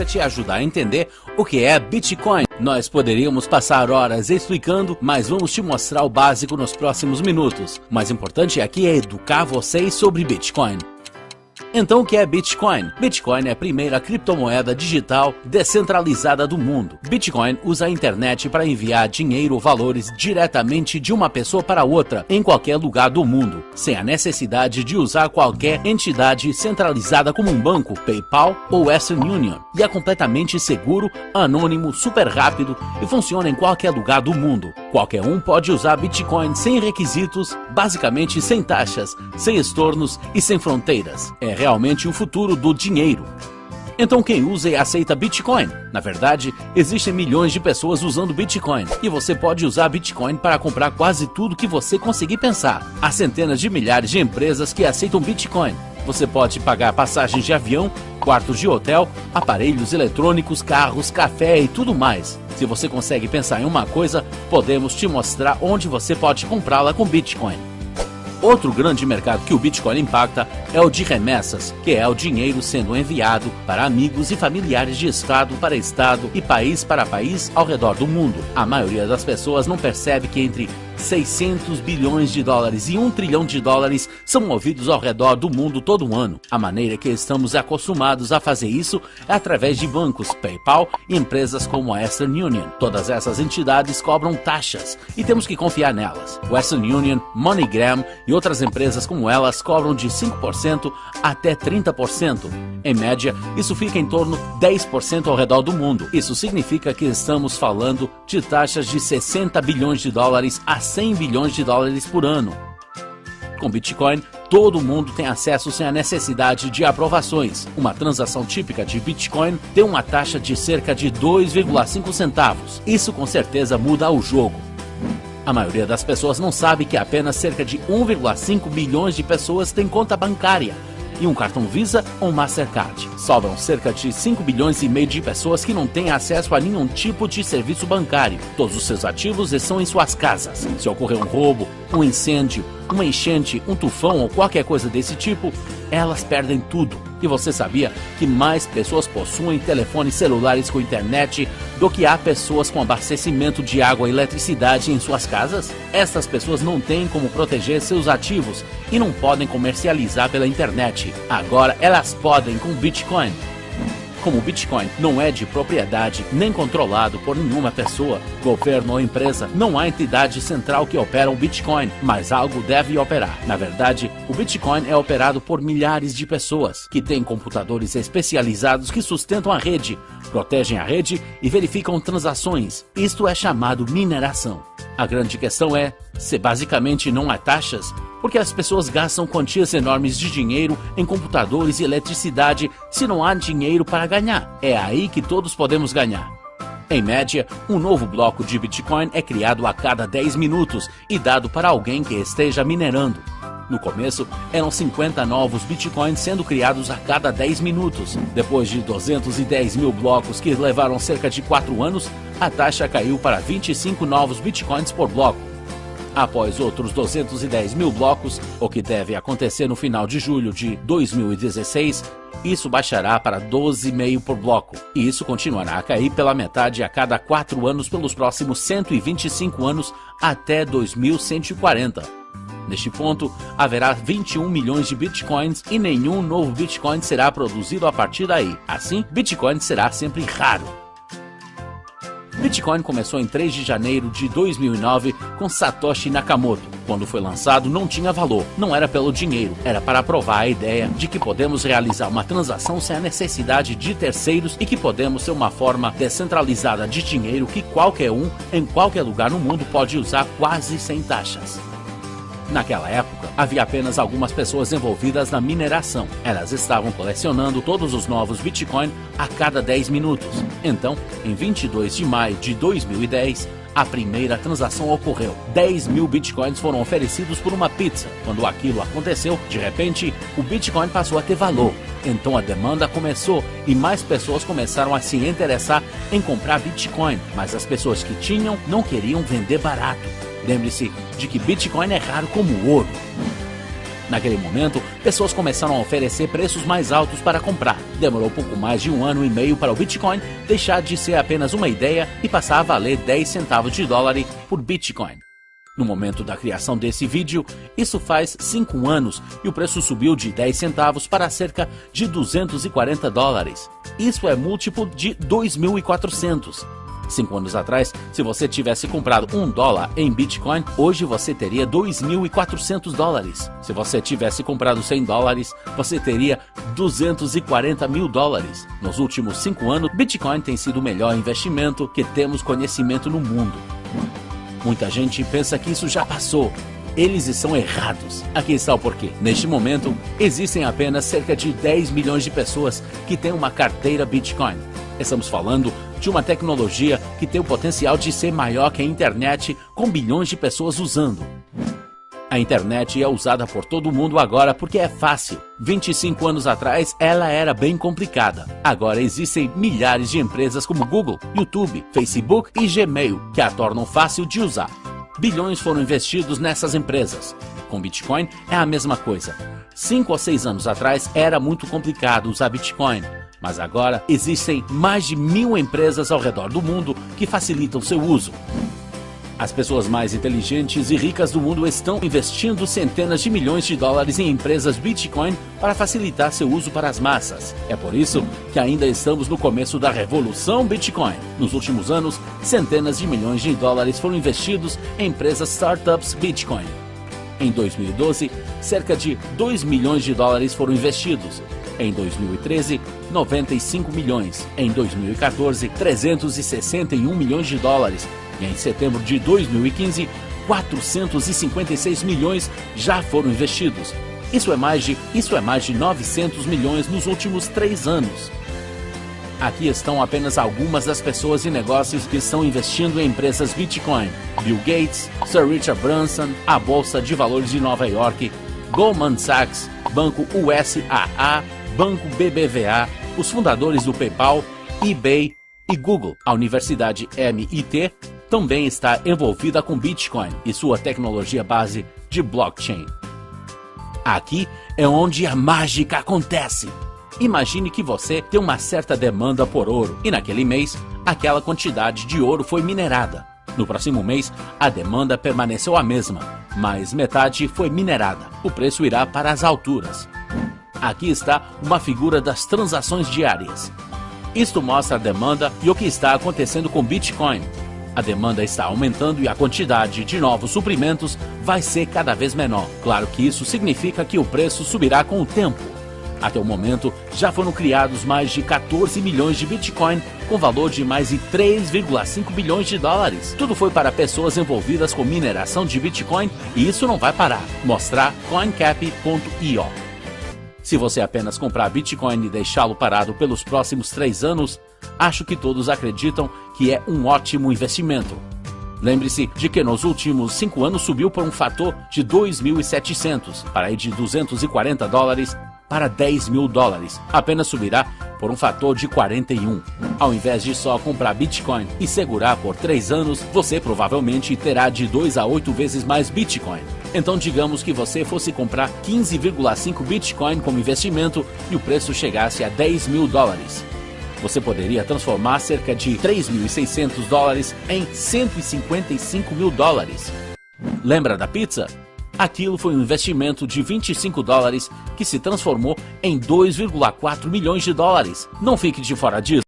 te ajudar a entender o que é Bitcoin. Nós poderíamos passar horas explicando, mas vamos te mostrar o básico nos próximos minutos. O mais importante aqui é educar vocês sobre Bitcoin. Então, o que é Bitcoin? Bitcoin é a primeira criptomoeda digital descentralizada do mundo. Bitcoin usa a internet para enviar dinheiro ou valores diretamente de uma pessoa para outra em qualquer lugar do mundo, sem a necessidade de usar qualquer entidade centralizada como um banco, PayPal ou Western Union. E é completamente seguro, anônimo, super rápido e funciona em qualquer lugar do mundo. Qualquer um pode usar Bitcoin sem requisitos, basicamente sem taxas, sem estornos e sem fronteiras. É realmente o futuro do dinheiro. Então quem usa e aceita Bitcoin? Na verdade, existem milhões de pessoas usando Bitcoin e você pode usar Bitcoin para comprar quase tudo que você conseguir pensar. Há centenas de milhares de empresas que aceitam Bitcoin. Você pode pagar passagens de avião, quartos de hotel, aparelhos eletrônicos, carros, café e tudo mais. Se você consegue pensar em uma coisa, podemos te mostrar onde você pode comprá-la com Bitcoin. Outro grande mercado que o Bitcoin impacta é o de remessas, que é o dinheiro sendo enviado para amigos e familiares de estado para estado e país para país ao redor do mundo. A maioria das pessoas não percebe que entre 600 bilhões de dólares e 1 trilhão de dólares são movidos ao redor do mundo todo ano. A maneira que estamos acostumados a fazer isso é através de bancos, PayPal e empresas como a Western Union. Todas essas entidades cobram taxas e temos que confiar nelas. Western Union, MoneyGram e outras empresas como elas cobram de 5% até 30%. Em média, isso fica em torno de 10% ao redor do mundo. Isso significa que estamos falando de taxas de 60 bilhões de dólares a 100 bilhões de dólares por ano. Com Bitcoin, todo mundo tem acesso sem a necessidade de aprovações. Uma transação típica de Bitcoin tem uma taxa de cerca de 2,5 centavos. Isso com certeza muda o jogo. A maioria das pessoas não sabe que apenas cerca de 1,5 bilhões de pessoas têm conta bancária e um cartão Visa ou Mastercard. Sobram cerca de 5 bilhões e meio de pessoas que não têm acesso a nenhum tipo de serviço bancário. Todos os seus ativos estão em suas casas. Se ocorrer um roubo, um incêndio, uma enchente, um tufão ou qualquer coisa desse tipo, elas perdem tudo. E você sabia que mais pessoas possuem telefones celulares com internet do que há pessoas com abastecimento de água e eletricidade em suas casas? Essas pessoas não têm como proteger seus ativos e não podem comercializar pela internet. Agora elas podem com Bitcoin. Como o Bitcoin não é de propriedade nem controlado por nenhuma pessoa, governo ou empresa, não há entidade central que opera o Bitcoin, mas algo deve operar. Na verdade, o Bitcoin é operado por milhares de pessoas, que têm computadores especializados que sustentam a rede, protegem a rede e verificam transações. Isto é chamado mineração. A grande questão é se basicamente não há taxas, porque as pessoas gastam quantias enormes de dinheiro em computadores e eletricidade se não há dinheiro para ganhar. É aí que todos podemos ganhar. Em média, um novo bloco de Bitcoin é criado a cada 10 minutos e dado para alguém que esteja minerando. No começo, eram 50 novos Bitcoins sendo criados a cada 10 minutos. Depois de 210 mil blocos que levaram cerca de 4 anos, a taxa caiu para 25 novos Bitcoins por bloco. Após outros 210 mil blocos, o que deve acontecer no final de julho de 2016, isso baixará para 12,5 por bloco. E isso continuará a cair pela metade a cada 4 anos pelos próximos 125 anos até 2140. Neste ponto, haverá 21 milhões de Bitcoins e nenhum novo Bitcoin será produzido a partir daí. Assim, Bitcoin será sempre raro. Bitcoin começou em 3 de janeiro de 2009 com Satoshi Nakamoto. Quando foi lançado, não tinha valor, não era pelo dinheiro, era para provar a ideia de que podemos realizar uma transação sem a necessidade de terceiros e que podemos ter uma forma descentralizada de dinheiro que qualquer um, em qualquer lugar no mundo, pode usar quase sem taxas. Naquela época, havia apenas algumas pessoas envolvidas na mineração. Elas estavam colecionando todos os novos Bitcoin a cada 10 minutos. Então, em 22 de maio de 2010, a primeira transação ocorreu. 10 mil Bitcoins foram oferecidos por uma pizza. Quando aquilo aconteceu, de repente, o Bitcoin passou a ter valor. Então a demanda começou e mais pessoas começaram a se interessar em comprar Bitcoin. Mas as pessoas que tinham não queriam vender barato. Lembre-se de que Bitcoin é raro como ouro. Naquele momento, pessoas começaram a oferecer preços mais altos para comprar. Demorou pouco mais de 1 ano e meio para o Bitcoin deixar de ser apenas uma ideia e passar a valer 10 centavos de dólar por Bitcoin. No momento da criação desse vídeo, isso faz 5 anos e o preço subiu de 10 centavos para cerca de 240 dólares. Isso é múltiplo de 2.400. 5 anos atrás, se você tivesse comprado $1 em Bitcoin, hoje você teria 2.400 dólares. Se você tivesse comprado $100, você teria 240 mil dólares. Nos últimos 5 anos, Bitcoin tem sido o melhor investimento que temos conhecimento no mundo. Muita gente pensa que isso já passou. Eles estão errados. Aqui está o porquê. Neste momento, existem apenas cerca de 10 milhões de pessoas que têm uma carteira Bitcoin. Estamos falando de uma tecnologia que tem o potencial de ser maior que a internet, com bilhões de pessoas usando. A internet é usada por todo mundo agora porque é fácil. 25 anos atrás, ela era bem complicada. Agora existem milhares de empresas como Google, YouTube, Facebook e Gmail que a tornam fácil de usar. Bilhões foram investidos nessas empresas. Com Bitcoin é a mesma coisa. 5 ou 6 anos atrás era muito complicado usar Bitcoin, mas agora existem mais de 1.000 empresas ao redor do mundo que facilitam seu uso. As pessoas mais inteligentes e ricas do mundo estão investindo centenas de milhões de dólares em empresas Bitcoin para facilitar seu uso para as massas. É por isso que ainda estamos no começo da revolução Bitcoin. Nos últimos anos, centenas de milhões de dólares foram investidos em empresas startups Bitcoin. Em 2012, cerca de 2 milhões de dólares foram investidos. Em 2013, 95 milhões. Em 2014, 361 milhões de dólares. E em setembro de 2015, 456 milhões já foram investidos. Isso é mais de 900 milhões nos últimos 3 anos. Aqui estão apenas algumas das pessoas e negócios que estão investindo em empresas Bitcoin: Bill Gates, Sir Richard Branson, a Bolsa de Valores de Nova York, Goldman Sachs, Banco USAA, Banco BBVA, os fundadores do PayPal, eBay e Google. A Universidade MIT também está envolvida com Bitcoin e sua tecnologia base de blockchain. Aqui é onde a mágica acontece. Imagine que você tem uma certa demanda por ouro e naquele mês, aquela quantidade de ouro foi minerada. No próximo mês, a demanda permaneceu a mesma, mas metade foi minerada. O preço irá para as alturas. Aqui está uma figura das transações diárias. Isto mostra a demanda e o que está acontecendo com Bitcoin. A demanda está aumentando e a quantidade de novos suprimentos vai ser cada vez menor. Claro que isso significa que o preço subirá com o tempo. Até o momento, já foram criados mais de 14 milhões de Bitcoin, com valor de mais de 3,5 bilhões de dólares. Tudo foi para pessoas envolvidas com mineração de Bitcoin e isso não vai parar. Mostrar CoinCap.io. Se você apenas comprar Bitcoin e deixá-lo parado pelos próximos 3 anos, acho que todos acreditam que é um ótimo investimento. Lembre-se de que nos últimos 5 anos subiu por um fator de 2.700, para ir de 240 dólares para 10 mil dólares. Apenas subirá por um fator de 41. Ao invés de só comprar Bitcoin e segurar por 3 anos, você provavelmente terá de 2 a 8 vezes mais Bitcoin. Então digamos que você fosse comprar 15,5 Bitcoin como investimento e o preço chegasse a 10 mil dólares. Você poderia transformar cerca de 3.600 dólares em 155 mil dólares. Lembra da pizza? Aquilo foi um investimento de 25 dólares que se transformou em 2,4 milhões de dólares. Não fique de fora disso.